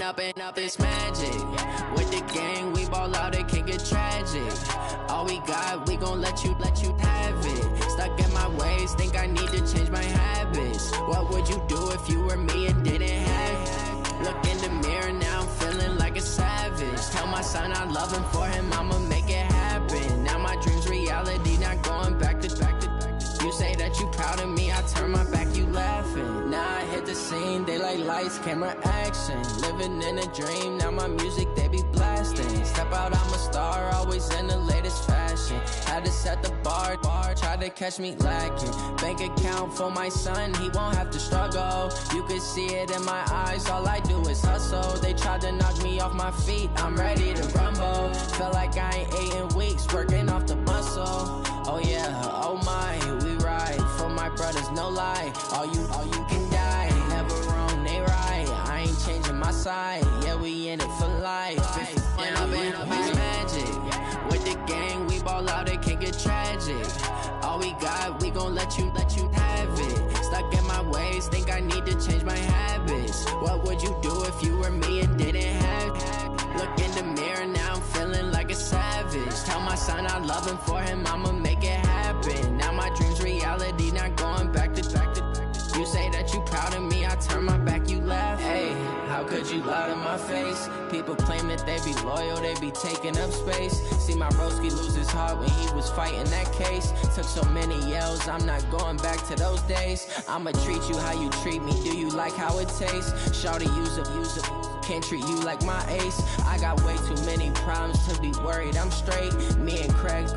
Up and up this magic. With the gang, we ball out, it can get tragic. All we got, we gon' let you have it. Stuck in my ways, think I need to change my habits. What would you do if you were me and didn't have it? Look in the mirror, now I'm feeling like a savage. Tell my son I love him, for him I'ma make it happen. Now my dream's reality, not going back to. You say that you proud of me, I turn my back, you laughing. Now I hit the scene, they like lights, camera, action. Living in a dream, now my music, they be blasting. Step out, I'm a star, always in the latest fashion. Had to set the bar, try to catch me lacking. Bank account for my son, he won't have to struggle. You can see it in my eyes, all I do is hustle. They tried to knock me off my feet, I'm ready to rumble. Felt like I ain't ate in weeks, working off the muscle. Oh yeah, oh my, we ride for my brothers, no lie. All you can die, never wrong, they right. I ain't changing my side, yeah, we in it for life. When up and up is magic. With the gang, we ball out, it can get tragic. All we got, we gon' let you have it. Stuck in my ways, think I need to change my habits. What would you do if you were me and didn't have it? Look in the mirror, now I'm feeling like a savage. Tell my son I love him, for him I'ma make it happen. Now my dream's reality, not going back to. You say that you proud of me, I turn my back, you laugh. Hey, how could you lie to my face? People claim that they be loyal, they be taking up space. See my broski lose his heart when he was fighting that case. Took so many yells, I'm not going back to those days. I'ma treat you how you treat me, do you like how it tastes? Shawty, use it. Can't treat you like my ace. I got way too many problems to be worried, I'm straight. Me and Craig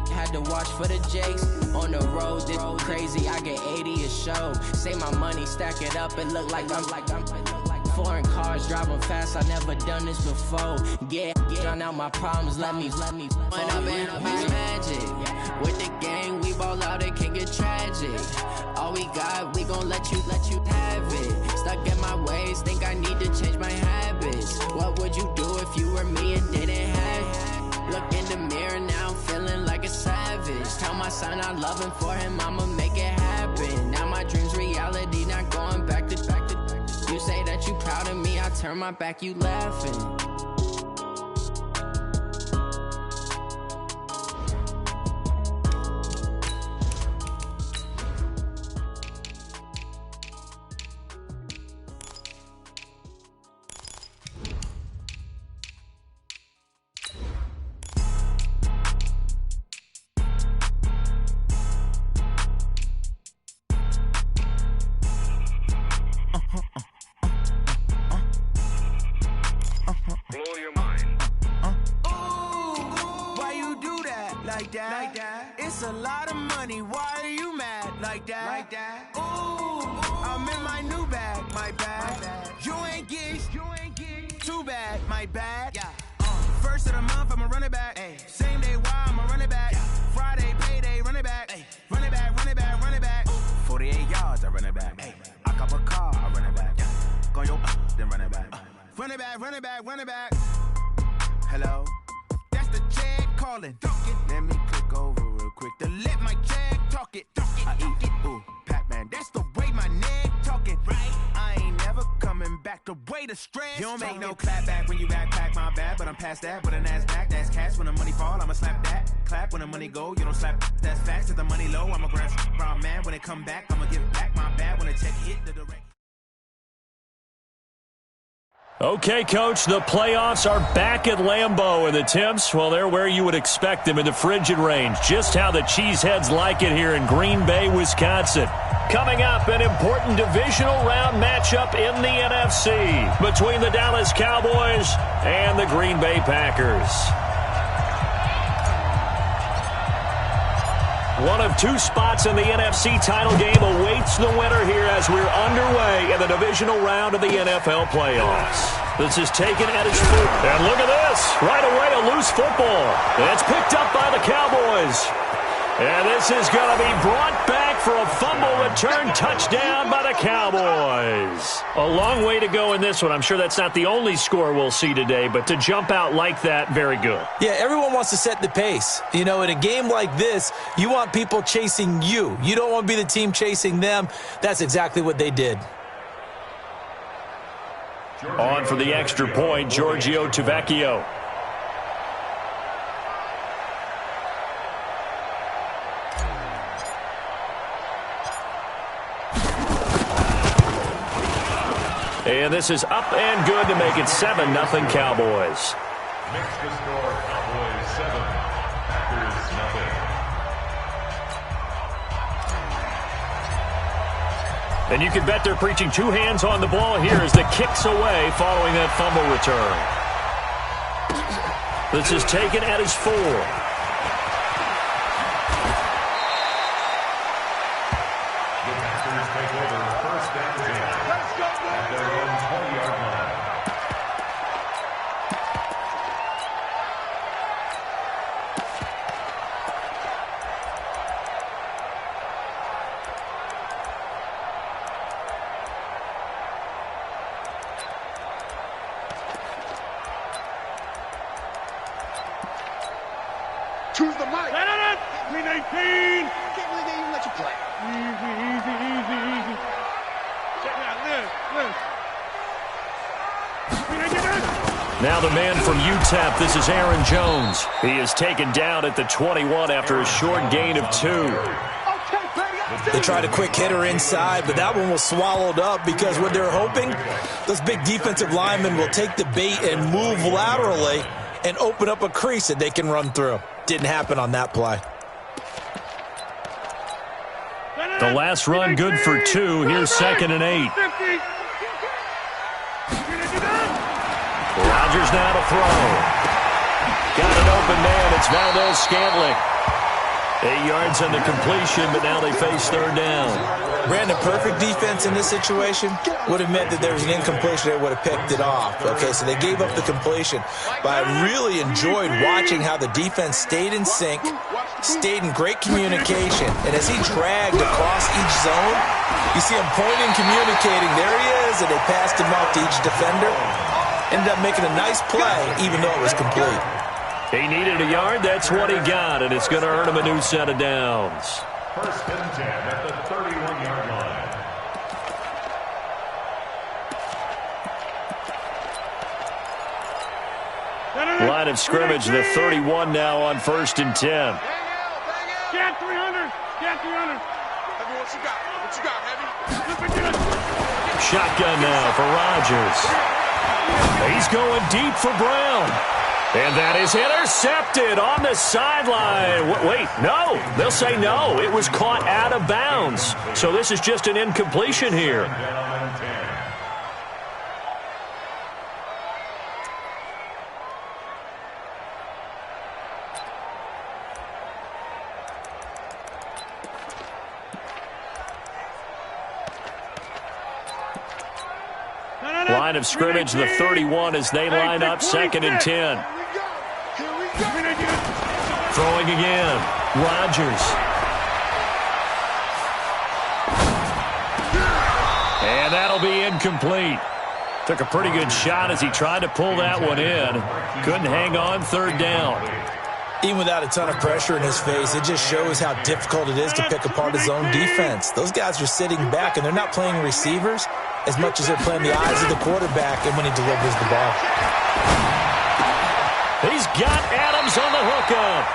had to watch for the Jakes. On the road, this crazy, I get 80 a show. Say my money, stack it up, it look like I'm foreign cars, driving fast, I never done this before. Get on out my problems, let me. When up and up is magic. With the gang, we ball out, it can get tragic. All we got, we gon' let you have it. Stuck in my ways, think I need to change my habits. What would you do if you were me and didn't have it? Look in the mirror, now I'm feeling like a savage. Tell my son I love him, for him I'ma make it happen. Now my dream's reality, not going back to. You say that you proud of me, I turn my back, you laughing. It's a lot of money, why are you mad like that? Ooh, I'm in my new bag, my bad. You ain't geeks, too bad, my bad. First of the month, I'ma run it back. Same day, why I'ma run it back. Friday, payday, run it back. Run it back. 48 yards, I run it back. I cop a car, I run it back. Go yo, then run it back. Run it back. Hello? That's the check calling. Let me click over real quick to let my check talk it. I eat it, ooh, Pac-Man, that's the way my neck talking. Right? I ain't never coming back the way the stress. You don't make no clap back when you backpack, my bad, but I'm past that. With a NASDAQ, that's cash. When the money fall, I'ma slap that. Clap when the money go, you don't slap. That's facts. If the money low, I'ma grab brown man. When it come back, I'ma give back my bad. When the check hit the direct. Okay, Coach, the playoffs are back at Lambeau, and the temps, well, they're where you would expect them in the frigid range. Just how the Cheeseheads like it here in Green Bay, Wisconsin. Coming up, an important divisional round matchup in the NFC between the Dallas Cowboys and the Green Bay Packers. One of two spots in the NFC title game awaits the winner here as we're underway in the divisional round of the NFL playoffs. This is taken at its foot. And look at this. Right away, a loose football. And it's picked up by the Cowboys. And this is going to be brought back for a fumble return touchdown by the Cowboys. A long way to go in this one. I'm sure that's not the only score we'll see today, but to jump out like that, very good. Yeah, everyone wants to set the pace. You know, in a game like this, you want people chasing you. You don't want to be the team chasing them. That's exactly what they did. On for the extra point, Giorgio Tavecchio. And this is up and good to make it 7-0 Cowboys. Makes the score Cowboys 7, Packers 0. And you can bet they're preaching two hands on the ball here as the kick's away following that fumble return. This is taken at his 4. Choose the mic. 319. Can't believe they even let you play. Easy. Check it out. Live. Now the man from UTEP, this is Aaron Jones. He is taken down at the 21 after a short gain of 2. They tried a quick hitter inside, but that one was swallowed up because what they're hoping, those big defensive linemen will take the bait and move laterally and open up a crease that they can run through. Didn't happen on that play. The last run good for 2. Here's 2nd and 8. Rodgers now to throw. Got an open man. It's Valdez-Scantling. 8 yards on the completion, but now they face 3rd down. Brandon, perfect defense in this situation would have meant that there was an incompletion. They would have picked it off. Okay, so they gave up the completion. But I really enjoyed watching how the defense stayed in sync, stayed in great communication. And as he dragged across each zone, you see him pointing, communicating. There he is, and they passed him off to each defender. Ended up making a nice play, even though it was complete. He needed a yard. That's what he got, and it's going to earn him a new set of downs. 1st and 10 at the 31-yard line. Line of scrimmage, the 31 now on 1st and 10. Get 300. Get 300. Heavy, what you got? What you got, Heavy? Shotgun now for Rodgers. He's going deep for Brown. And that is intercepted on the sideline. Wait, no. They'll say no. It was caught out of bounds. So this is just an incompletion here. Line of scrimmage, the 31 as they line up 2nd and 10. Throwing again. Rodgers. And that'll be incomplete. Took a pretty good shot as he tried to pull that one in. Couldn't hang on, 3rd down. Even without a ton of pressure in his face, it just shows how difficult it is to pick apart his own defense. Those guys are sitting back, and they're not playing receivers as much as they're playing the eyes of the quarterback and when he delivers the ball. He's got Adams on the hookup.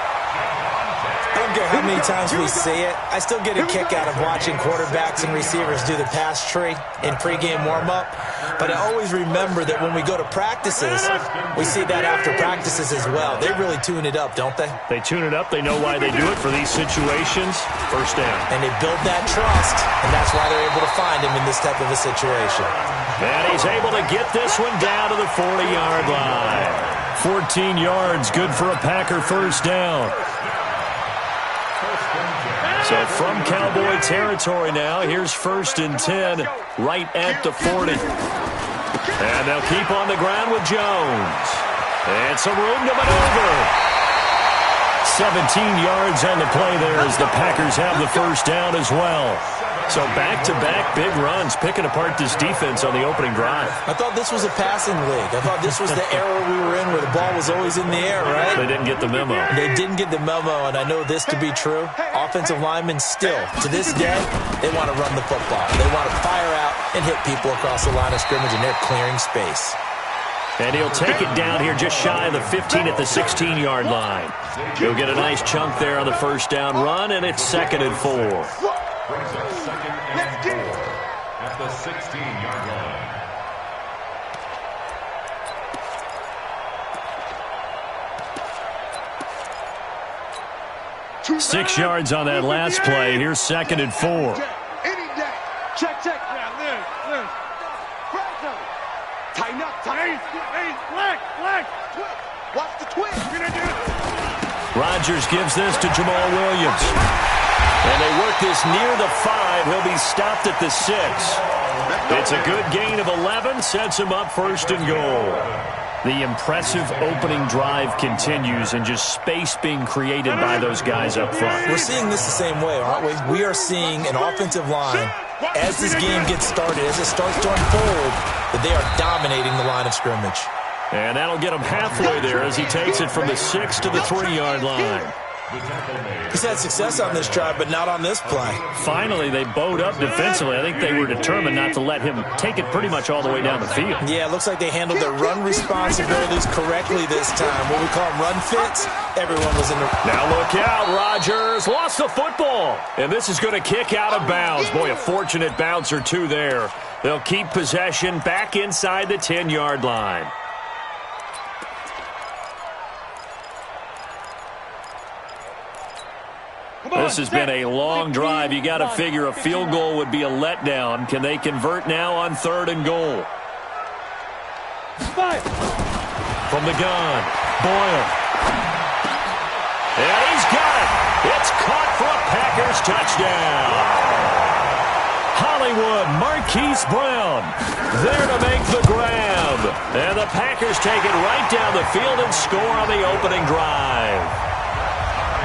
I don't care how many times we see it. I still get a kick out of watching quarterbacks and receivers do the pass tree in pregame warm-up. But I always remember that when we go to practices, we see that after practices as well. They really tune it up, don't they? They tune it up. They know why they do it for these situations. 1st down. And they build that trust, and that's why they're able to find him in this type of a situation. And he's able to get this one down to the 40-yard line. 14 yards, good for a Packer 1st down. So from Cowboy territory now, here's 1st and 10, right at the 40. And they'll keep on the ground with Jones. And some room to maneuver. 17 yards on the play there as the Packers have the first down as well. So back-to-back big runs, picking apart this defense on the opening drive. I thought this was a passing league. I thought this was the era we were in where the ball was always in the air, right? They didn't get the memo. They didn't get the memo, and I know this to be true. Offensive linemen still, to this day, they want to run the football. They want to fire out and hit people across the line of scrimmage, and they're clearing space. And he'll take it down here just shy of the 15 at the 16-yard line. He'll get a nice chunk there on the first down run, and it's 2nd and 4. Brings up 2nd and 4 at the 16-yard line. 6 yards on that last play. Here's 2nd and 4. Check. Now, look. Tighten up. Leg. Watch the twist. Rodgers gives this to Jamal Williams. And they work this near the 5. He'll be stopped at the 6. It's a good gain of 11. Sets him up 1st and goal. The impressive opening drive continues, and just space being created by those guys up front. We're seeing this the same way, aren't we? We are seeing an offensive line, as this game gets started, as it starts to unfold, that they are dominating the line of scrimmage. And that'll get him halfway there as he takes it from the 6 to the 3-yard line. He's had success on this drive, but not on this play. Finally, they bowed up defensively. I think they were determined not to let him take it pretty much all the way down the field. Yeah, it looks like they handled their run responsibilities correctly this time. What we call them run fits, everyone was in the... Now look out, Rodgers lost the football. And this is going to kick out of bounds. Boy, a fortunate bounce or two there. They'll keep possession back inside the 10-yard line. This has been a long drive. You got to figure a field goal would be a letdown. Can they convert now on 3rd and goal? From the gun, Boyle. And he's got it. It's caught for a Packers touchdown. Hollywood, Marquise Brown there to make the grab. And the Packers take it right down the field and score on the opening drive.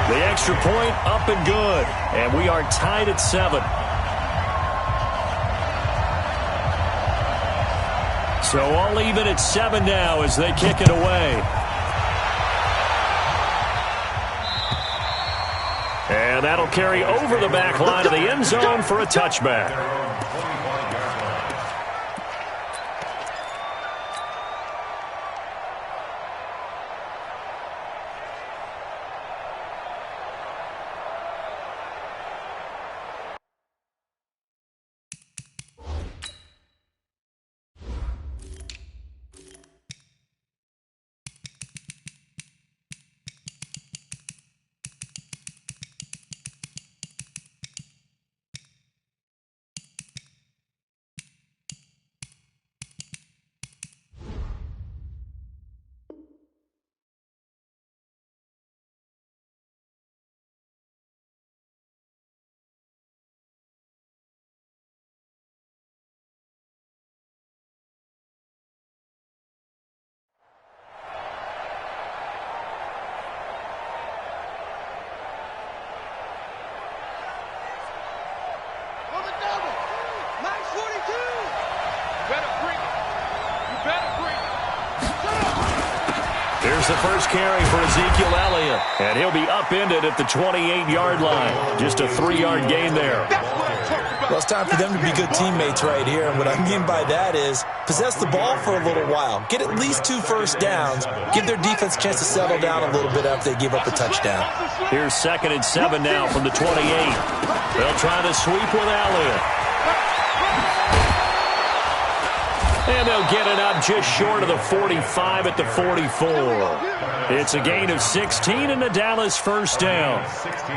The extra point up and good, and we are tied at 7. So all even at 7 now as they kick it away. And that'll carry over the back line of the end zone for a touchback. Here's the first carry for Ezekiel Elliott, and he'll be upended at the 28-yard line. Just a 3-yard gain there. Well, it's time for them to be good teammates right here, and what I mean by that is possess the ball for a little while. Get at least 2 first downs. Give their defense a chance to settle down a little bit after they give up a touchdown. Here's 2nd and 7 now from the 28. They'll try to sweep with Elliott. And they'll get it up just short of the 45 at the 44. It's a gain of 16 and the Dallas first down.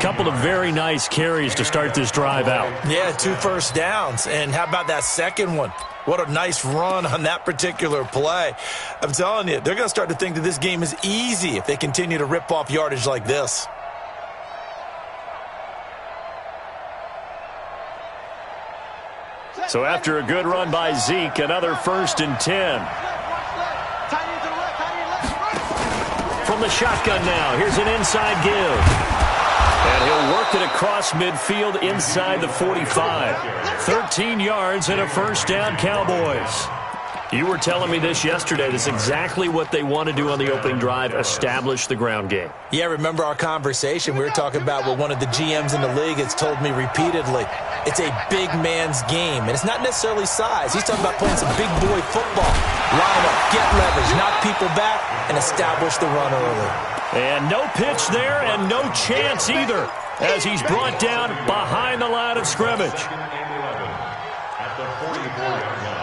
Couple of very nice carries to start this drive out. Yeah, 2 first downs. And how about that second one? What a nice run on that particular play. I'm telling you, they're going to start to think that this game is easy if they continue to rip off yardage like this. So after a good run by Zeke, another 1st and 10. From From the shotgun now, here's an inside give. And he'll work it across midfield inside the 45. 13 yards and a first down, Cowboys. You were telling me this yesterday. That's exactly what they want to do on the opening drive, establish the ground game. Yeah, remember our conversation? We were talking about what one of the GMs in the league has told me repeatedly. It's a big man's game, and it's not necessarily size. He's talking about playing some big boy football. Line up, get leverage, knock people back, and establish the run early. And no pitch there and no chance either as he's brought down behind the line of scrimmage. At the 44-yard line.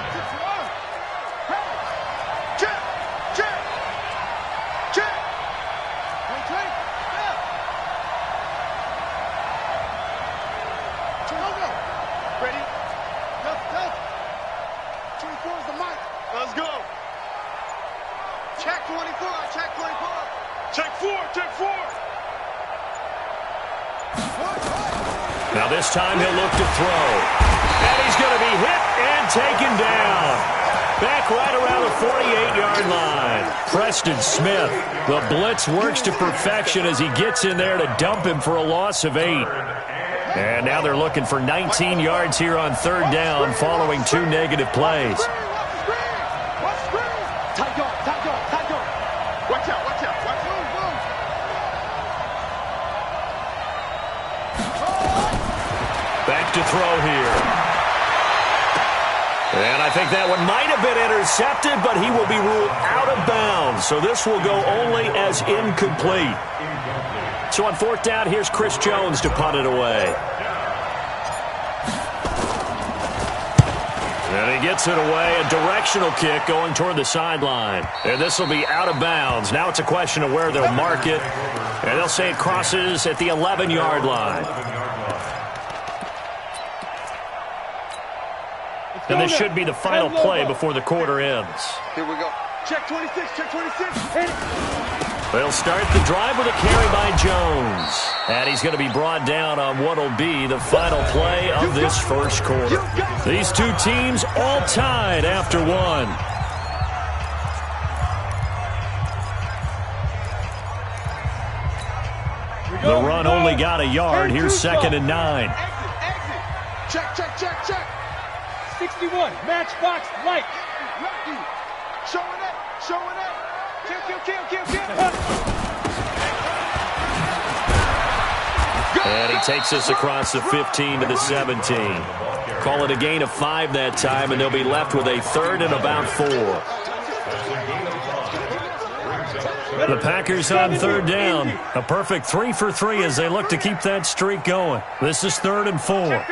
Now this time he'll look to throw. And he's going to be hit and taken down. Back right around the 48-yard line. Preston Smith. The blitz works to perfection as he gets in there to dump him for a loss of 8. And now they're looking for 19 yards here on third down following 2 negative plays. Back to throw here. And I think that one might have been intercepted, but he will be ruled out of bounds. So this will go only as incomplete. So on fourth down, here's Chris Jones to punt it away. And he gets it away, a directional kick going toward the sideline. And this will be out of bounds. Now it's a question of where they'll mark it. And they'll say it crosses at the 11-yard line. And this should be the final play before the quarter ends. Here we go. Check 26, check 26. They'll start the drive with a carry by Jones. And he's going to be brought down on what will be the final play of this first quarter. These two teams all tied after one. The run only got a yard. Here's 2nd and 9. Check, check, check, check. 61, matchbox, light. Showing it, showing it. Kill. And he takes us across the 15 to the 17. Call it a gain of 5 that time, and they'll be left with a 3rd and about 4. The Packers on third down. A perfect 3 for 3 as they look to keep that streak going. This is 3rd and 4.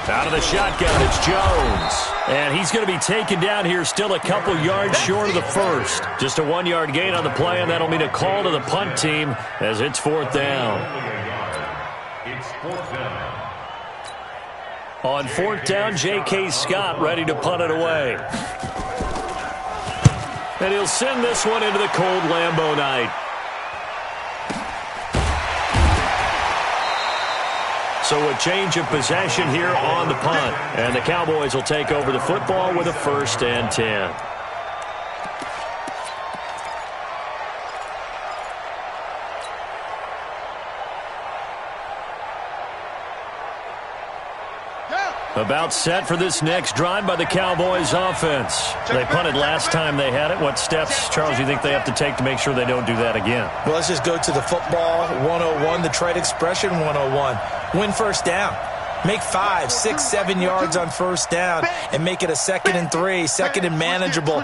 Out of the shotgun, it's Jones. And he's going to be taken down here still a couple yards short of the first. Just a 1-yard gain on the play, and that'll mean a call to the punt team as it's 4th down. It's 4th down. On 4th down, J.K. Scott ready to punt it away. And he'll send this one into the cold Lambeau night. So a change of possession here on the punt. And the Cowboys will take over the football with a 1st and 10. About set for this next drive by the Cowboys offense. They punted last time they had it. What steps, Charles, do you think they have to take to make sure they don't do that again? Well, let's just go to the football 101, the trade expression 101. Win first down. Make 5, 6, 7 yards on first down and make it a 2nd and 3, 2nd and manageable.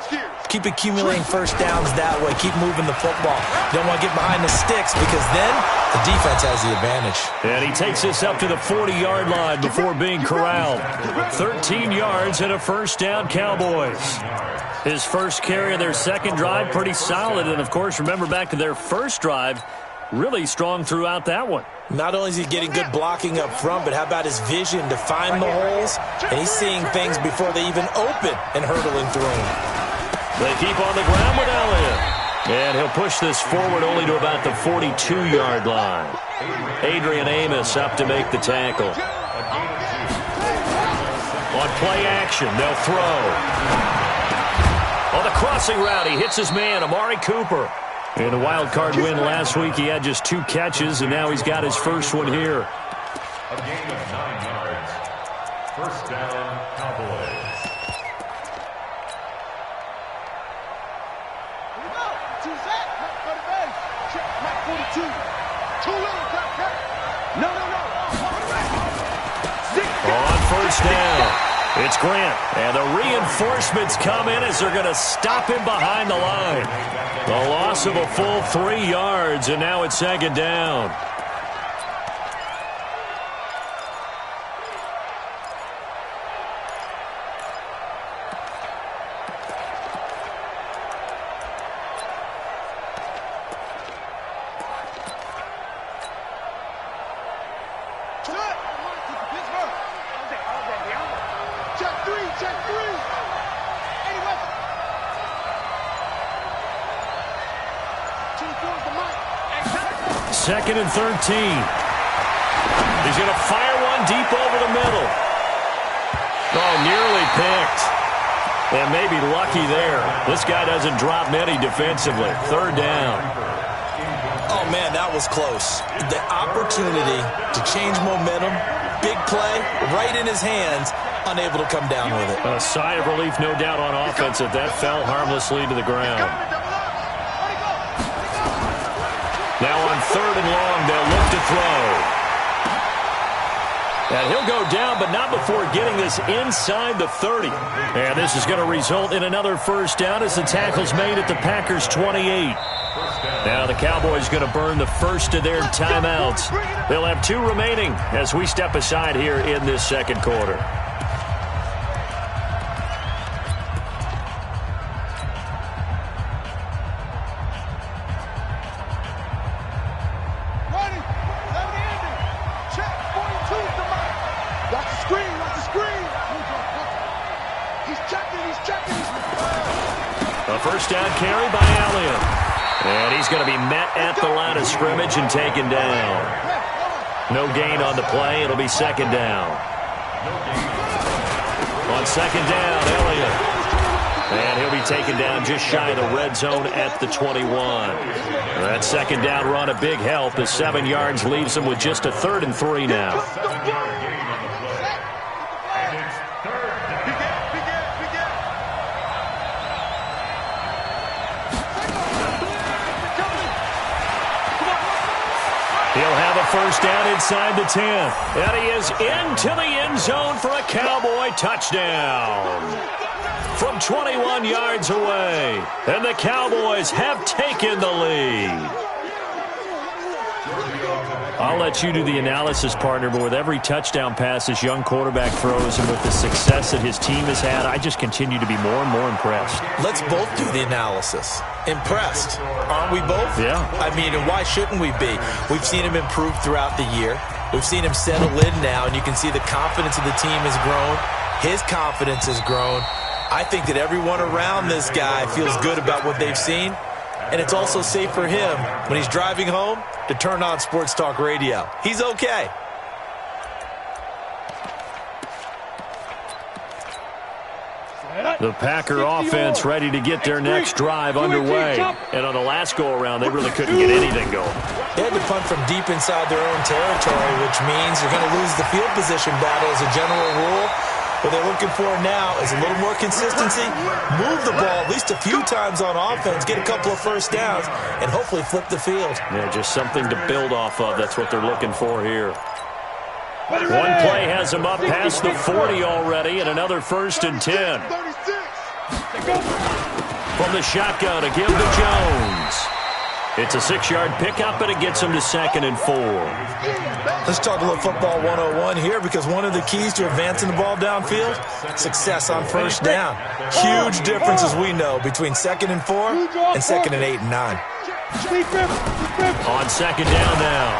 Keep accumulating first downs that way. Keep moving the football. Don't want to get behind the sticks because then the defense has the advantage. And he takes us up to the 40-yard line before being corralled. 13 yards and a 1st down, Cowboys. His first carry of their second drive, pretty solid. And, of course, remember back to their first drive, really strong throughout that one. Not only is he getting good blocking up front, but how about his vision to find the holes? And he's seeing things before they even open and hurtling through them. They keep on the ground with Elliott. And he'll push this forward only to about the 42-yard line. Adrian Amos up to make the tackle. On play action, they'll throw. Oh, the crossing route. He hits his man, Amari Cooper. In the wild card win last week, he had just 2 catches, and now he's got his first one here. A gain of 9 yards. First down, Cowboys. Here we go. 2 set. Matt for the base. Check. Matt 42. 2 little. No. On first down, it's Grant. And the reinforcements come in as they're going to stop him behind the line. The loss of a full 3 yards, and now it's second down. Second and 13. He's going to fire one deep over the middle. Oh, nearly picked. And maybe lucky there. This guy doesn't drop many defensively. Third down. Oh, man, that was close. The opportunity to change momentum, big play, right in his hands, unable to come down with it. A sigh of relief, no doubt, on offense that fell harmlessly to the ground. Now on third and long, they'll look to throw. And he'll go down, but not before getting this inside the 30. And this is going to result in another first down as the tackle's made at the Packers' 28. Now the Cowboys going to burn the first of their timeouts. They'll have 2 remaining as we step aside here in this second quarter. First down carry by Elliott. And he's going to be met at the line of scrimmage and taken down. No gain on the play. It'll be second down. On second down, Elliott. And he'll be taken down just shy of the red zone at the 21. That second down run, a big help. The 7 yards leaves him with just a 3rd and 3 now. He'll have a first down inside the 10. And he is into the end zone for a Cowboy touchdown. From 21 yards away. And the Cowboys have taken the lead. I'll let you do the analysis, partner, but with every touchdown pass this young quarterback throws and with the success that his team has had, I just continue to be more and more impressed. Let's both do the analysis. Impressed. Aren't we both? Yeah. I mean, and why shouldn't we be? We've seen him improve throughout the year. We've seen him settle in now, and you can see the confidence of the team has grown. His confidence has grown. I think that everyone around this guy feels good about what they've seen. And it's also safe for him when he's driving home to turn on Sports Talk Radio. He's okay. The Packer offense ready to get their next drive underway. And on the last go-around, they really couldn't get anything going. They had to punt from deep inside their own territory, which means they're going to lose the field position battle as a general rule. What they're looking for now is a little more consistency, move the ball at least a few times on offense, get a couple of first downs, and hopefully flip the field. Yeah, just something to build off of. That's what they're looking for here. One play has them up past the 40 already, and another 1st and 10. From the shotgun, a give to Jones. It's a 6-yard pickup, and it gets them to 2nd and 4. Let's talk a little football 101 here, because one of the keys to advancing the ball downfield, success on first down. Huge difference, as we know, between 2nd and 4 and 2nd and 8 and 9. On 2nd down now,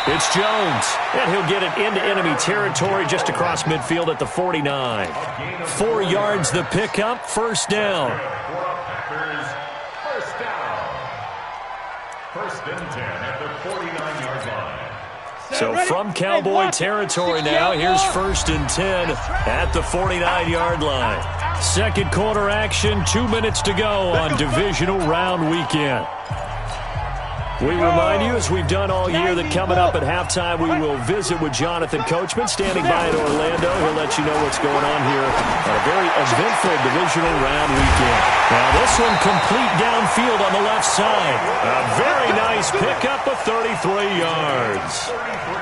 it's Jones, and he'll get it into enemy territory just across midfield at the 49. 4 yards the pickup, 1st down. First and 10 at the 49-yard line. So from Cowboy territory now, here's 1st and 10 at the 49-yard line. Second quarter action, 2 minutes to go on divisional round weekend. We remind you, as we've done all year, that coming up at halftime, we will visit with Jonathan Coachman, standing by in Orlando. He'll let you know what's going on here on a very eventful divisional round weekend. Now, this one complete downfield on the left side. A very nice pickup of 33 yards.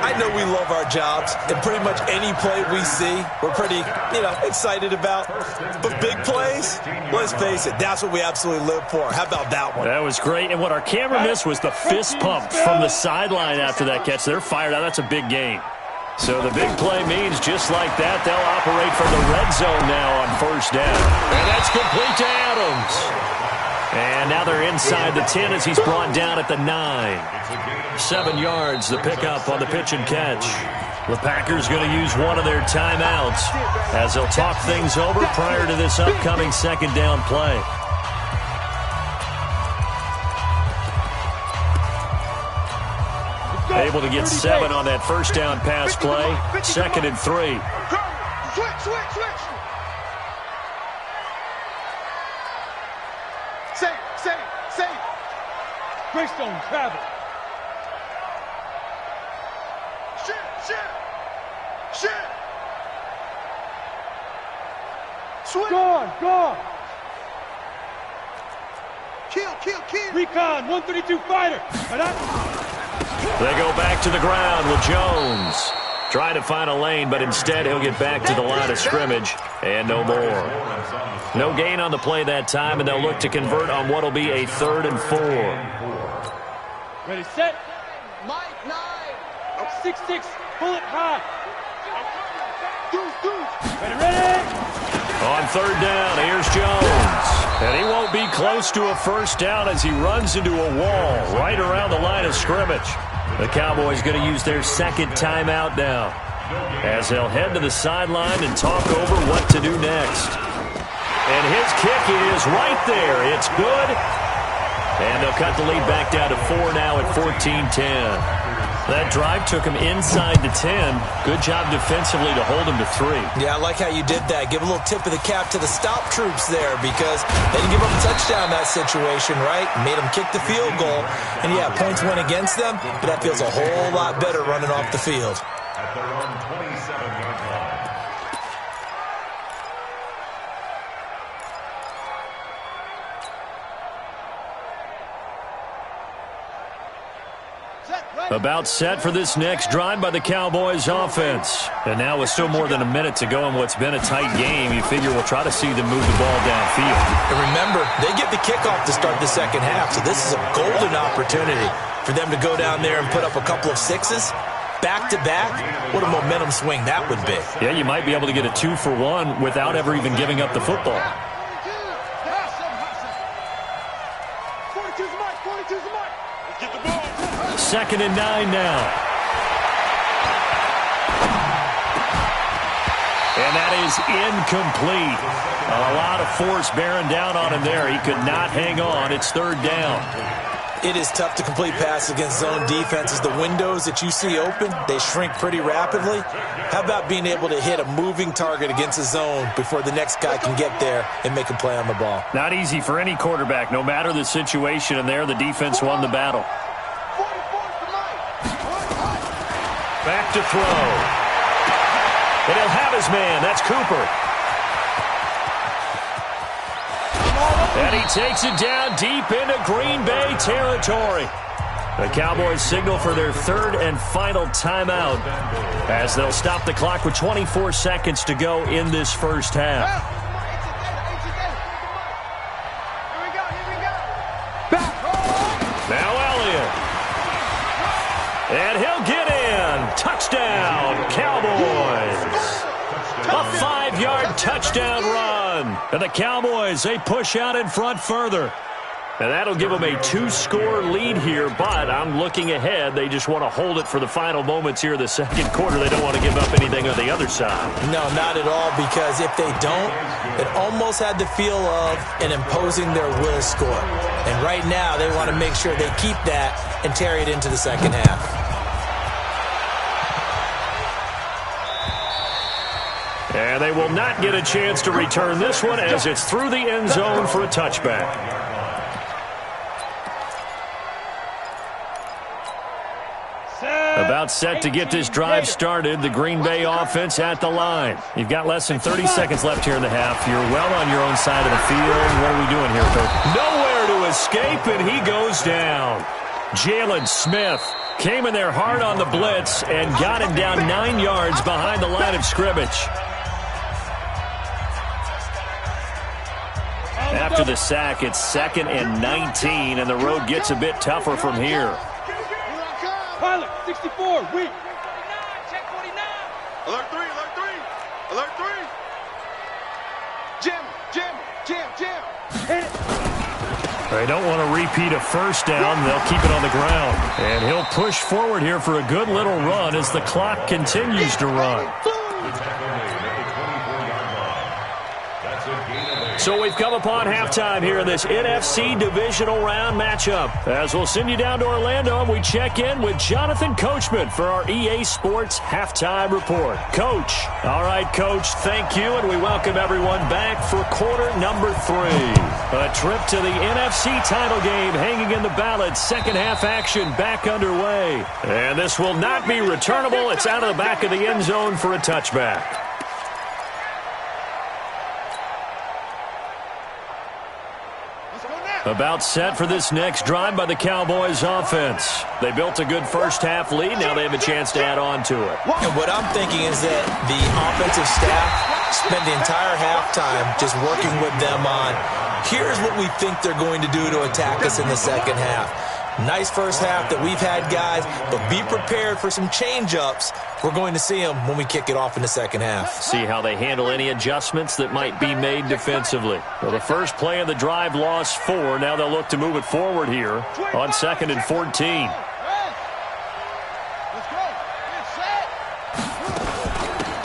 I know we love our jobs, and pretty much any play we see, we're pretty, excited about. But big plays, let's face it, that's what we absolutely live for. How about that one? That was great, and what our camera missed was the fist pump from the sideline after that catch. They're fired out. That's a big gain. So the big play means just like that, they'll operate from the red zone now on first down. And that's complete to Adams. And now they're inside the 10 as he's brought down at the 9. 7 yards, the pickup on the pitch and catch. The Packers going to use one of their timeouts as they'll talk things over prior to this upcoming second down play. Able to get 7 on that first down pass play. 2nd and 3. Switch. Save. Greystone, travel. Shit. Switch. Gone. Kill. Recon, 132 fighter. They go back to the ground with Jones. Trying to find a lane, but instead he'll get back to the line of scrimmage. And no more. No gain on the play that time, and they'll look to convert on what will be a 3rd and 4. Ready, set. Mike, 9. 6-6, bullet high. Ready. On 3rd down, here's Jones. And he won't be close to a first down as he runs into a wall right around the line of scrimmage. The Cowboys going to use their 2nd timeout now as they'll head to the sideline and talk over what to do next. And his kick is right there. It's good. And they'll cut the lead back down to 4 now at 14-10. That drive took him inside the 10. Good job defensively to hold him to 3. Yeah, I like how you did that. Give a little tip of the cap to the stop troops there because they didn't give up a touchdown in that situation, right? Made them kick the field goal. And, yeah, points went against them, but that feels a whole lot better running off the field. At their own 27-yard line. About set for this next drive by the Cowboys offense. And now with still more than a minute to go in what's been a tight game, you figure we'll try to see them move the ball downfield. And remember, they get the kickoff to start the second half, so this is a golden opportunity for them to go down there and put up a couple of 6s. Back-to-back, what a momentum swing that would be. Yeah, you might be able to get a 2-for-1 without ever even giving up the football. 42's the mark. Let's get the ball. 2nd and 9 now. And that is incomplete. A lot of force bearing down on him there. He could not hang on. It's 3rd down. It is tough to complete passes against zone defenses. The windows that you see open, they shrink pretty rapidly. How about being able to hit a moving target against a zone before the next guy can get there and make a play on the ball? Not easy for any quarterback, no matter the situation, and there the defense won the battle. Back to throw. And he'll have his man. That's Cooper. And he takes it down deep into Green Bay territory. The Cowboys signal for their 3rd and final timeout as they'll stop the clock with 24 seconds to go in this first half. Now Elliott. And he'll get in. Touchdown, Cowboys. A 5-yard touchdown run. And the Cowboys, they push out in front further. And that'll give them a 2-score lead here, but I'm looking ahead. They just want to hold it for the final moments here of the second quarter. They don't want to give up anything on the other side. No, not at all, because if they don't, it almost had the feel of an imposing their will score. And right now, they want to make sure they keep that and carry it into the second half. And they will not get a chance to return this one as it's through the end zone for a touchback. About set to get this drive started. The Green Bay offense at the line. You've got less than 30 seconds left here in the half. You're well on your own side of the field. What are we doing here, Coach? Nowhere to escape, and he goes down. Jalen Smith came in there hard on the blitz and got him down 9 yards behind the line of scrimmage. After the sack, it's 2nd and 19, and the road gets a bit tougher from here. Pilot, 64, weak. Check 49. Alert 3, alert 3. Alert 3. Jim. Hit it. They don't want to repeat a first down. They'll keep it on the ground. And he'll push forward here for a good little run as the clock continues to run. So we've come upon halftime here in this NFC divisional round matchup. As we'll send you down to Orlando, and we check in with Jonathan Coachman for our EA Sports Halftime Report. Coach. All right, Coach, thank you, and we welcome everyone back for quarter number 3. A trip to the NFC title game hanging in the balance. Second half action back underway. And this will not be returnable. It's out of the back of the end zone for a touchback. About set for this next drive by the Cowboys offense. They built a good first half lead. Now they have a chance to add on to it. And what I'm thinking is that the offensive staff spent the entire halftime just working with them on, here's what we think they're going to do to attack us in the second half. Nice first half that we've had, guys, but be prepared for some change-ups. We're going to see them when we kick it off in the second half. See how they handle any adjustments that might be made defensively. Well, the first play of the drive lost 4. Now they'll look to move it forward here on 2nd and 14.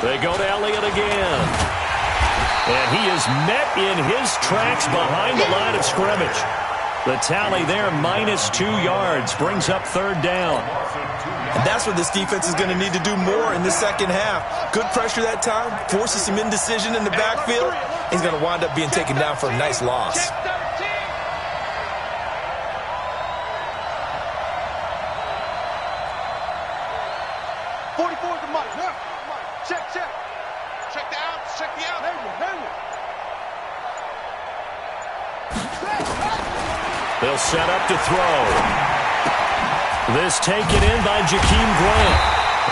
They go to Elliott again. And he is met in his tracks behind the line of scrimmage. The tally there, -2 yards, brings up 3rd down. And that's what this defense is going to need to do more in the second half. Good pressure that time, forces some indecision in the backfield. He's going to wind up being taken down for a nice loss. They'll set up to throw. This taken in by Jakeem Grant.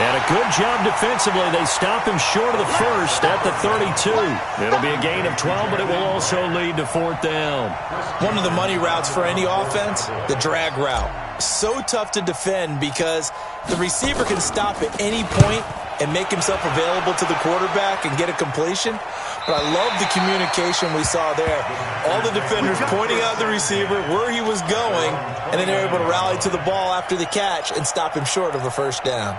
And a good job defensively. They stop him short of the first at the 32. It'll be a gain of 12, but it will also lead to 4th down. One of the money routes for any offense, the drag route. So tough to defend because the receiver can stop at any point and make himself available to the quarterback and get a completion. But I love the communication we saw there. All the defenders pointing out the receiver, where he was going, and then they're able to rally to the ball after the catch and stop him short of a first down.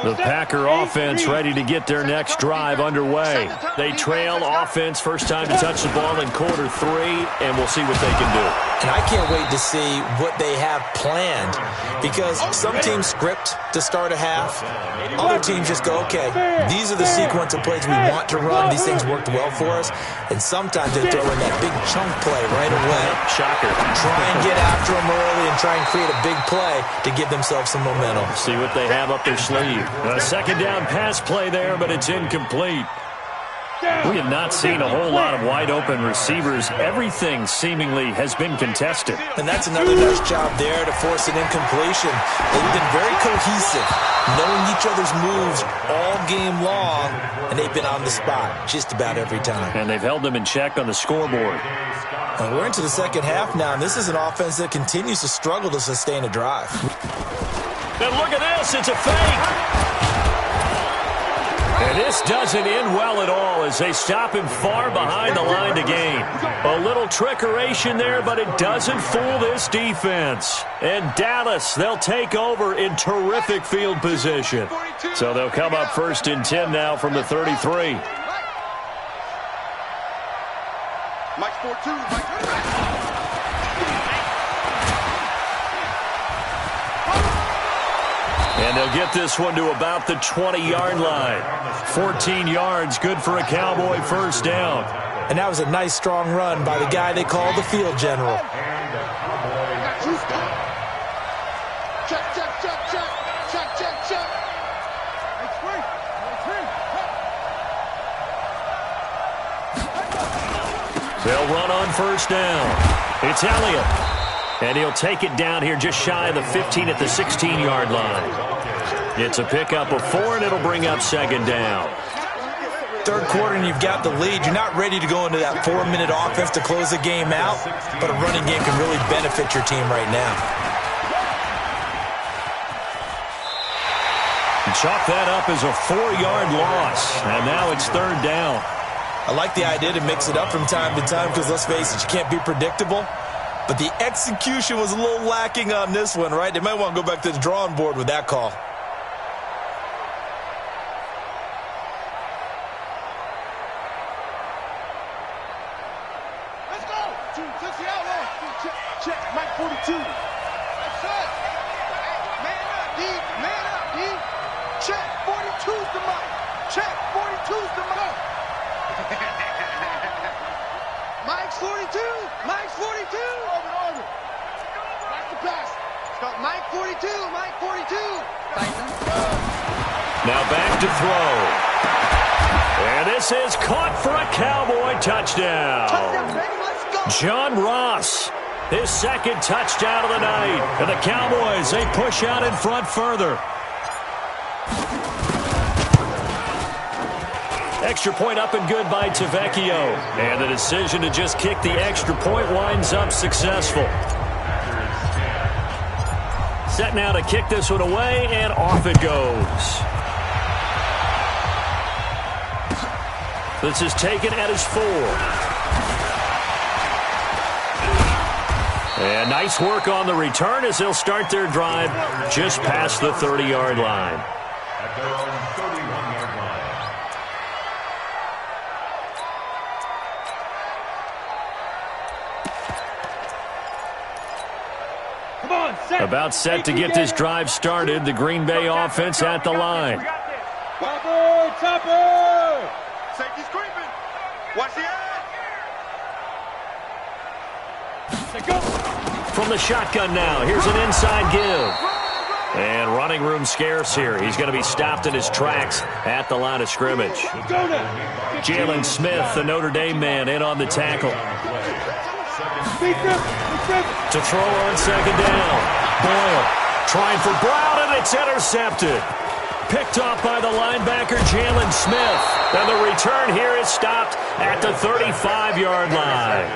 The Packer offense ready to get their next drive underway. They trail offense, first time to touch the ball in quarter 3, and we'll see what they can do. And I can't wait to see what they have planned because some teams script to start a half. Other teams just go, okay, these are the sequence of plays we want to run. These things worked well for us. And sometimes they throw in that big chunk play right away. Shocker. Try and get after them early and try and create a big play to give themselves some momentum. See what they have up their sleeve. A second down pass play there, but it's incomplete. We have not seen a whole lot of wide-open receivers. Everything seemingly has been contested. And that's another nice job there to force an incompletion. They've been very cohesive, knowing each other's moves all game long, and they've been on the spot just about every time. And they've held them in check on the scoreboard. And we're into the second half now, and this is an offense that continues to struggle to sustain a drive. And look at this, it's a fake. And this doesn't end well at all as they stop him far behind the line to gain. A little trickeration there, but it doesn't fool this defense. And Dallas, they'll take over in terrific field position. So they'll come up 1st and 10 now from the 33. Mike 4-2. And they'll get this one to about the 20-yard line. 14 yards, good for a Cowboy first down. And that was a nice, strong run by the guy they call the field general. They'll run on first down. It's Elliott. And he'll take it down here just shy of the 15 at the 16-yard line. It's a pickup of 4, and it'll bring up second down. Third quarter, and you've got the lead. You're not ready to go into that 4-minute offense to close the game out, but a running game can really benefit your team right now. Chalk that up as a 4-yard loss, and now it's third down. I like the idea to mix it up from time to time because, let's face it, you can't be predictable. But the execution was a little lacking on this one, right? They might want to go back to the drawing board with that call. Let's go! Touch the outlaw. Check, Mike 42. That's it. Man up, D. Man up, D. Check, 42's the Mike. Check, 42's the Mike. Mike's 42. Mike's 42. Over. That's the pass. Start Mike 42. Mike 42. Now back to throw. And this is caught for a Cowboy touchdown. Touchdown, baby. Let's go. John Ross, his second touchdown of the night. And the Cowboys, they push out in front further. Extra point up and good by Tavecchio. And the decision to just kick the extra point winds up successful. Set now to kick this one away, and off it goes. This is taken at his 4. And nice work on the return as they'll start their drive just past the 30-yard line. At their own 31-yard line. About set to get this drive started. The Green Bay offense at the line. Topper! Safety's creeping. Watch the edge. From the shotgun now, here's an inside give. And running room scarce here. He's going to be stopped in his tracks at the line of scrimmage. Jalen Smith, the Notre Dame man, in on the tackle. To throw on second down. Boyle trying for Brown, and it's intercepted. Picked off by the linebacker, Jalen Smith. And the return here is stopped at the 35-yard line.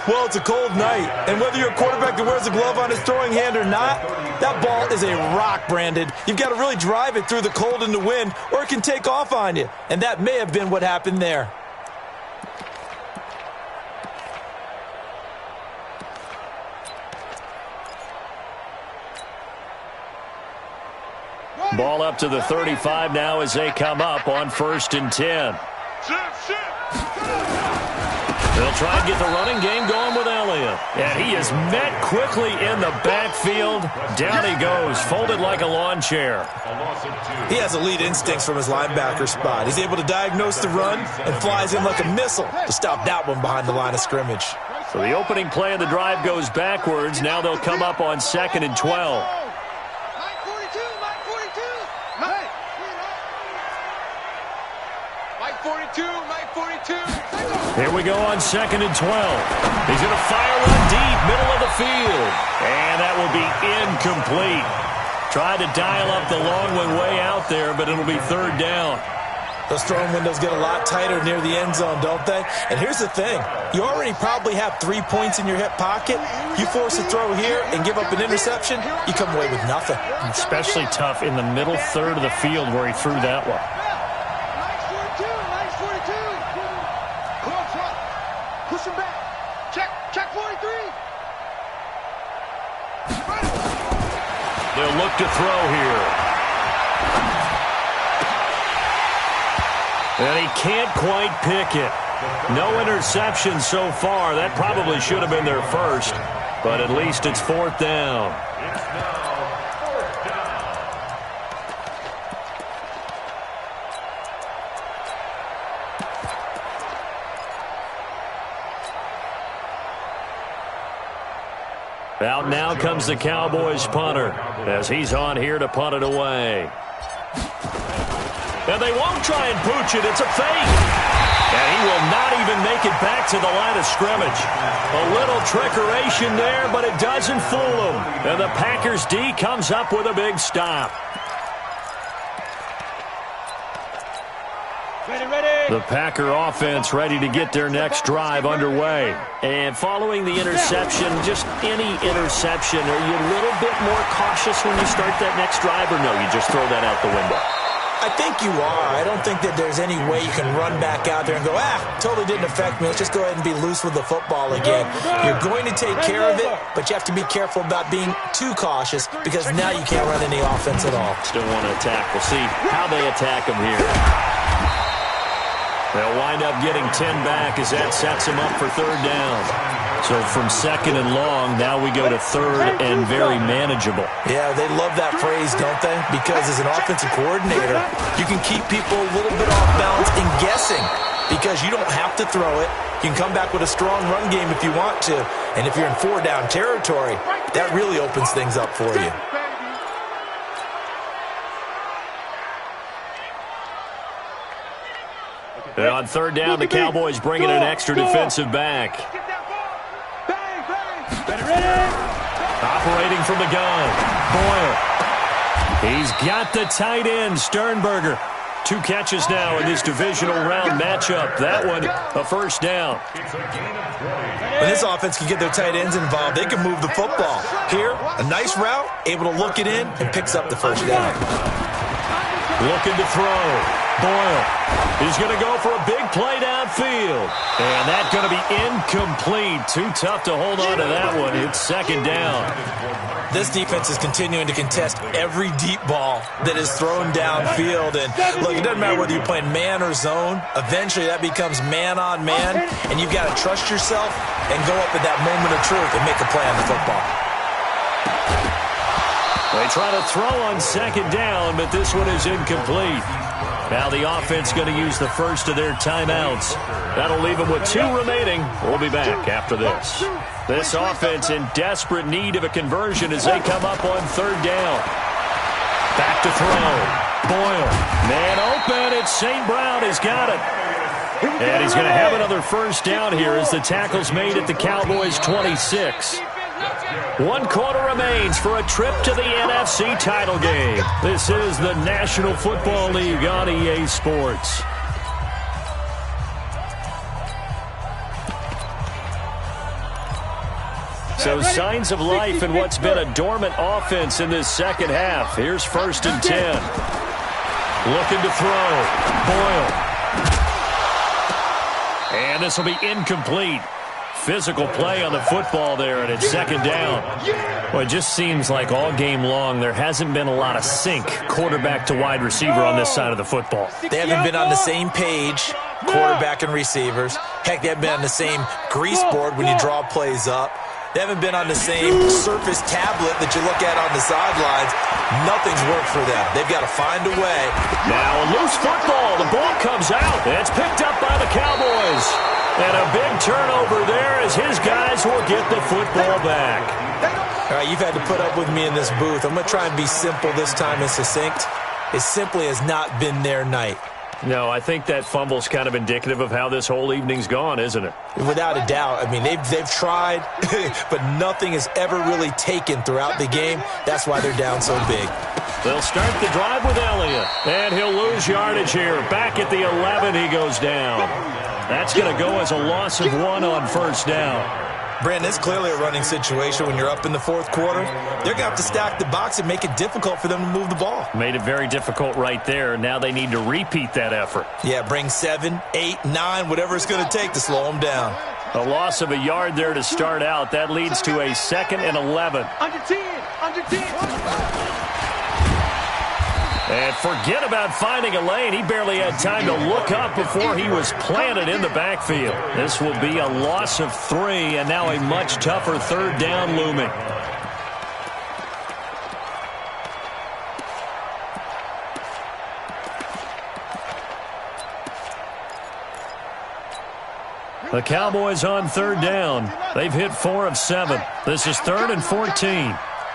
Well, it's a cold night, and whether you're a quarterback that wears a glove on his throwing hand or not, that ball is a rock, Brandon. You've got to really drive it through the cold and the wind, or it can take off on you. And that may have been what happened there. Ball up to the 35 now as they come up on 1st and 10. They'll try and get the running game going with Elliott. And he is met quickly in the backfield. Down he goes, folded like a lawn chair. He has elite instincts from his linebacker spot. He's able to diagnose the run and flies in like a missile to stop that one behind the line of scrimmage. So the opening play of the drive goes backwards. Now they'll come up on 2nd and 12. Here we go on 2nd and 12. He's going to fire one deep, middle of the field. And that will be incomplete. Tried to dial up the long one way out there, but it'll be 3rd down. Those throwing windows get a lot tighter near the end zone, don't they? And here's the thing. You already probably have 3 points in your hip pocket. You force a throw here and give up an interception, you come away with nothing. Especially tough in the middle third of the field where he threw that one. Push him back. Check 43. They'll look to throw here. And he can't quite pick it. No interception so far. That probably should have been their first. But at least it's 4th down. It's now 4th down. Out now comes the Cowboys punter as he's on here to punt it away. And they won't try and pooch it. It's a fake. And he will not even make it back to the line of scrimmage. A little trickeration there, but it doesn't fool him. And the Packers D comes up with a big stop. The Packer offense ready to get their next drive underway. And following the interception, just any interception, are you a little bit more cautious when you start that next drive, or no, you just throw that out the window? I think you are. I don't think that there's any way you can run back out there and go, totally didn't affect me. Let's just go ahead and be loose with the football again. You're going to take care of it, but you have to be careful about being too cautious because now you can't run any offense at all. Still want to attack. We'll see how they attack him here. They'll wind up getting 10 back as that sets them up for third down. So from second and long, now we go to third and very manageable. Yeah, they love that phrase, don't they? Because as an offensive coordinator, you can keep people a little bit off balance and guessing because you don't have to throw it. You can come back with a strong run game if you want to. And if you're in 4-down territory, that really opens things up for you. On third down, the Cowboys bring in an extra defensive back. Operating from the gun, Boyle. He's got the tight end, Sternberger. 2 catches now in this divisional round matchup. That one, a first down. When this offense can get their tight ends involved, they can move the football. Here, a nice route, able to look it in, and picks up the first down. Looking to throw. Boyle. He's going to go for a big play downfield. And that's going to be incomplete. Too tough to hold on to that one. It's second down. This defense is continuing to contest every deep ball that is thrown downfield. And look, it doesn't matter whether you're playing man or zone. Eventually that becomes man on man. And you've got to trust yourself and go up at that moment of truth and make a play on the football. They try to throw on second down, but this one is incomplete. Now the offense going to use the first of their timeouts. That'll leave them with 2 remaining. We'll be back after this. This offense in desperate need of a conversion as they come up on third down. Back to throw. Boyle. Man open. It's St. Brown. He's got it. And he's going to have another first down here as the tackle's made at the Cowboys' 26. 1 quarter remains for a trip to the NFC title game. This is the National Football League on EA Sports. So signs of life in what's been a dormant offense in this second half. Here's first and 10. Looking to throw. Boyle. And this will be incomplete. Physical play on the football there, and it's second down. Well, it just seems like all game long there hasn't been a lot of sync quarterback to wide receiver on this side of the football. They haven't been on the same page, quarterback and receivers. Heck, they haven't been on the same grease board when you draw plays up. They haven't been on the same surface tablet that you look at on the sidelines. Nothing's worked for them. They've got to find a way. Now a loose football. The ball comes out. It's picked up by the Cowboys. And a big turnover there as his guys will get the football back. All right, you've had to put up with me in this booth. I'm going to try and be simple this time and succinct. It simply has not been their night. No, I think that fumble's kind of indicative of how this whole evening's gone, isn't it? Without a doubt. I mean, they've tried, but nothing is ever really taken throughout the game. That's why they're down so big. They'll start the drive with Elliott, and he'll lose yardage here. Back at the 11, he goes down. That's going to go as a loss of 1 on first down. Brandon, it's clearly a running situation when you're up in the fourth quarter. They're going to have to stack the box and make it difficult for them to move the ball. Made it very difficult right there. Now they need to repeat that effort. Yeah, bring 7, 8, 9, whatever it's going to take to slow them down. A loss of a yard there to start out. That leads to a 2nd and 11. Under 10, under 10. And forget about finding a lane. He barely had time to look up before he was planted in the backfield. This will be a loss of 3, and now a much tougher third down looming. The Cowboys on third down. They've hit 4 of 7. This is 3rd and 14.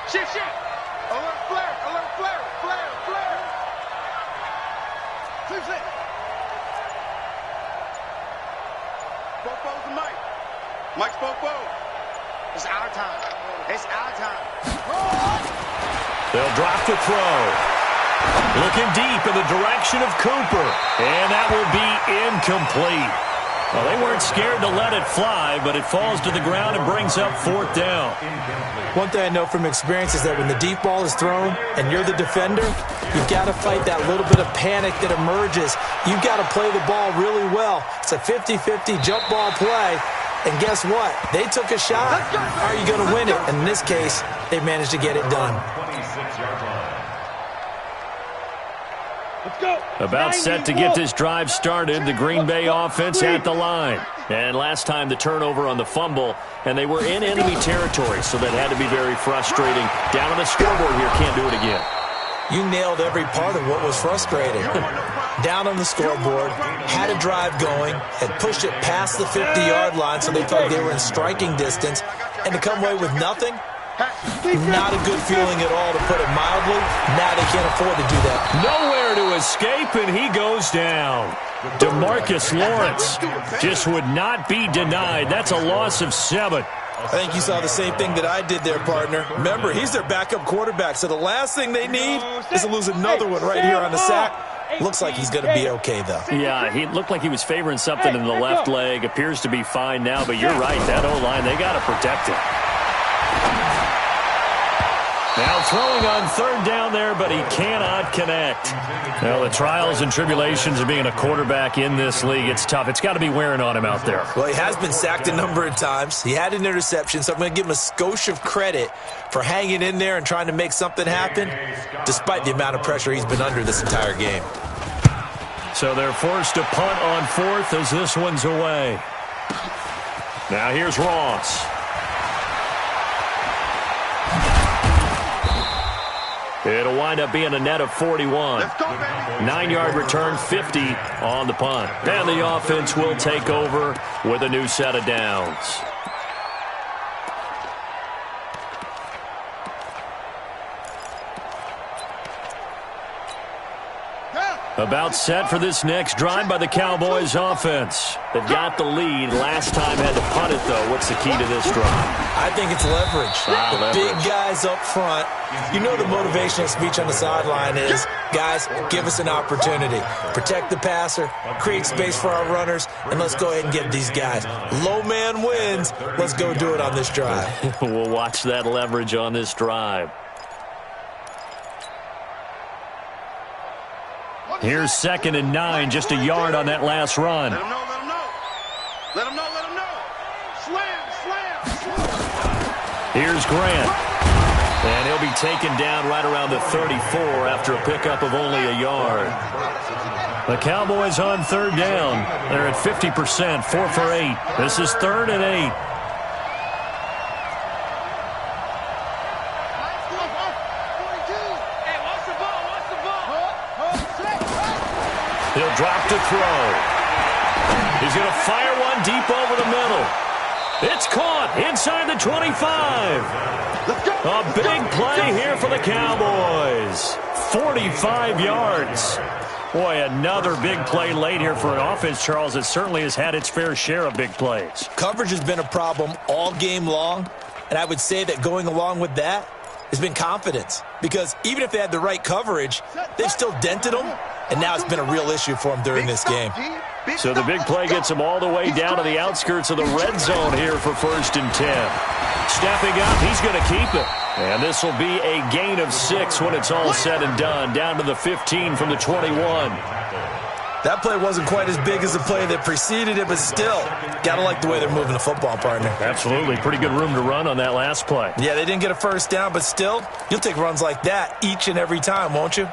Shift. Alert flare. Flare. Flip. Bofo's the mic. Mike's Bofo. It's our time. They'll drop to throw. Looking deep in the direction of Cooper. And that will be incomplete. Well, they weren't scared to let it fly, but it falls to the ground and brings up 4th down. One thing I know from experience is that when the deep ball is thrown and you're the defender, you've got to fight that little bit of panic that emerges. You've got to play the ball really well. It's a 50-50 jump ball play. And guess what? They took a shot. How are you going to win it? And in this case, they managed to get it done. About set to get this drive started, the Green Bay offense at the line. And last time the turnover on the fumble, and they were in enemy territory, so that had to be very frustrating. Down on the scoreboard here, can't do it again. You nailed every part of what was frustrating. Down on the scoreboard, had a drive going, had pushed it past the 50-yard line so they thought they were in striking distance, and to come away with nothing? Not a good feeling at all, to put it mildly. Now they can't afford to do that. Nowhere to escape, and he goes down. DeMarcus Lawrence just would not be denied. That's a loss of 7. I think you saw the same thing that I did there, partner. Remember, he's their backup quarterback, so the last thing they need is to lose another one right here on the sack. Looks like he's going to be okay, though. Yeah, he looked like he was favoring something in the left leg. Appears to be fine now, but you're right. That O-line, they got to protect him. Now throwing on 3rd down there, but he cannot connect. Well, the trials and tribulations of being a quarterback in this league, it's tough. It's got to be wearing on him out there. Well, he has been sacked a number of times. He had an interception, so I'm going to give him a skosh of credit for hanging in there and trying to make something happen, despite the amount of pressure he's been under this entire game. So they're forced to punt on 4th as this one's away. Now here's Ross. It'll wind up being a net of 41. 9-yard return, 50 on the punt. And the offense will take over with a new set of downs. About set for this next drive by the Cowboys offense. They've got the lead. Last time had to punt it, though. What's the key to this drive? I think it's leverage. The big guys up front. You know the motivational speech on the sideline is, guys, give us an opportunity. Protect the passer, create space for our runners, and let's go ahead and get these guys. Low man wins. Let's go do it on this drive. We'll watch that leverage on this drive. Here's 2nd and 9, just a yard on that last run. Let him know. Slam. Here's Grant. And he'll be taken down right around the 34 after a pickup of only a yard. The Cowboys on 3rd down. They're at 50%, 4 for 8. This is 3rd and 8. He'll drop to throw. He's going to fire one deep over the middle. It's caught inside the 25. A big play here for the Cowboys. 45 yards. Boy, another big play late here for an offense, Charles, that certainly has had its fair share of big plays. Coverage has been a problem all game long, and I would say that going along with that has been confidence. Because even if they had the right coverage, they've still dented them, and now it's been a real issue for them during this game. So the big play gets them all the way down to the outskirts of the red zone here for 1st and 10. Stepping up, he's going to keep it. And this will be a gain of 6 when it's all said and done, down to the 15 from the 21. That play wasn't quite as big as the play that preceded it, but still, got to like the way they're moving the football, partner. Absolutely. Pretty good room to run on that last play. Yeah, they didn't get a 1st down, but still, you'll take runs like that each and every time, won't you?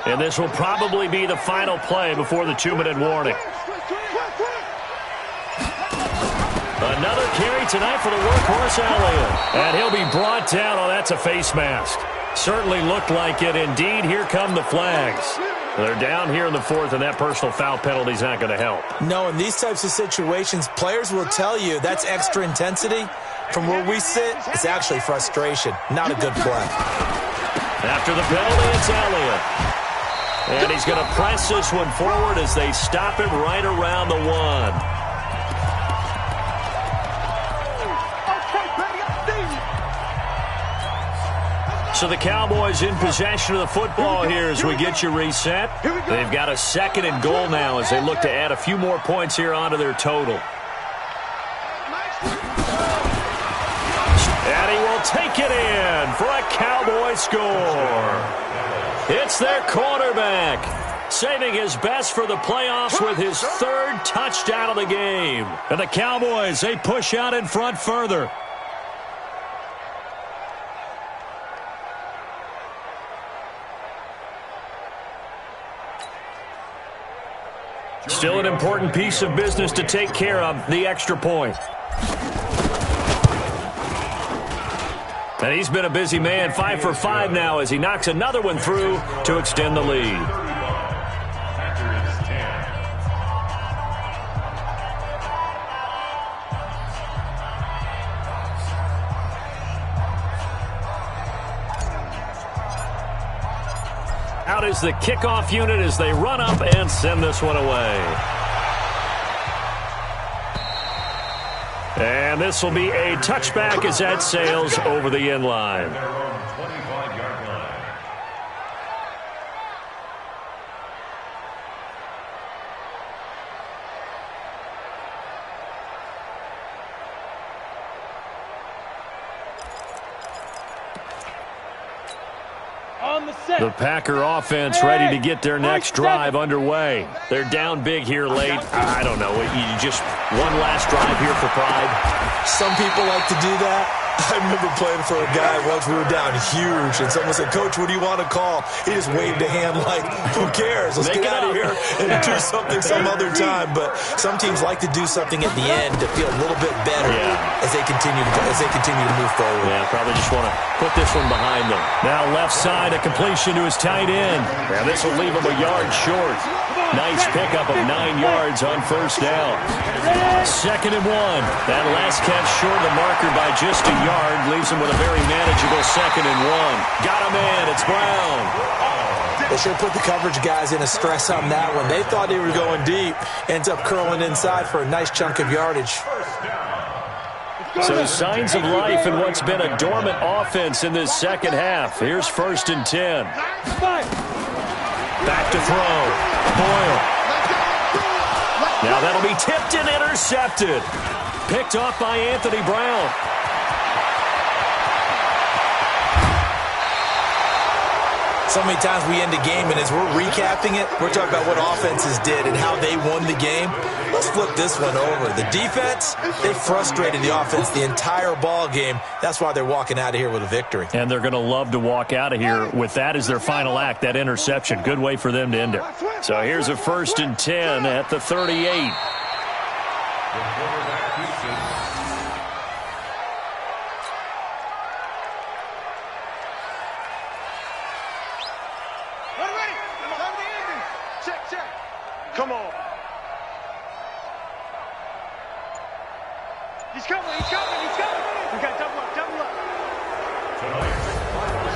And this will probably be the final play before the 2-minute warning. Another carry tonight for the workhorse Elliott. And he'll be brought down. Oh, that's a face mask. Certainly looked like it. Indeed, here come the flags. They're down here in the fourth, and that personal foul penalty is not going to help. No, in these types of situations, players will tell you that's extra intensity. From where we sit, it's actually frustration. Not a good play. After the penalty, it's Elliott. And he's going to press this one forward as they stop him right around the 1. So the Cowboys in possession of the football here as we get you reset. They've got a 2nd and goal now as they look to add a few more points here onto their total. And he will take it in for a Cowboy score. It's their quarterback, saving his best for the playoffs with his 3rd touchdown of the game. And the Cowboys, they push out in front further. Still an important piece of business to take care of, the extra point. And he's been a busy man, 5 for 5 now as he knocks another one through to extend the lead. Out is the kickoff unit as they run up and send this one away. And this will be a touchback as that sails over the end line. The Packer offense ready to get their next drive underway. They're down big here late. I don't know. You just one last drive here for pride. Some people like to do that. I remember playing for a guy once. We were down huge, and someone said, "Coach, what do you want to call?" He just waved a hand like, "Who cares? Let's get out of here and do something some other time." But some teams like to do something at the end to feel a little bit better as they continue to move forward. Yeah, probably just want to put this one behind them. Now left side, a completion to his tight end. And this will leave him a yard short. Nice pickup of 9 yards on first down. 2nd and 1. That last catch short of the marker by just a yard leaves him with a very manageable 2nd and 1. Got a man. It's Brown. They should have put the coverage guys in a stress on that one. They thought they were going deep. Ends up curling inside for a nice chunk of yardage. So signs of life in what's been a dormant offense in this second half. Here's 1st and 10. Back to throw. Boyle. Now that'll be tipped and intercepted. Picked off by Anthony Brown. So many times we end a game, and as we're recapping it, we're talking about what offenses did and how they won the game. Let's flip this one over. The defense, they frustrated the offense the entire ball game. That's why they're walking out of here with a victory. And they're going to love to walk out of here with that as their final act, that interception. Good way for them to end it. So here's a 1st and 10 at the 38. Come on. He's coming. We got double up.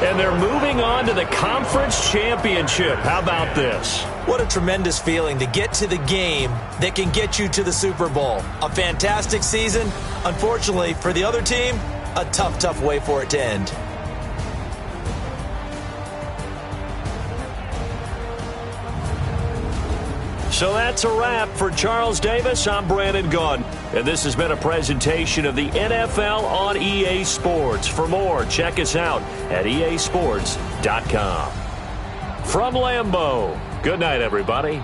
And they're moving on to the conference championship. How about this? What a tremendous feeling to get to the game that can get you to the Super Bowl. A fantastic season. Unfortunately, for the other team, a tough way for it to end. So that's a wrap for Charles Davis. I'm Brandon Gunn. And this has been a presentation of the NFL on EA Sports. For more, check us out at easports.com. From Lambeau, good night, everybody.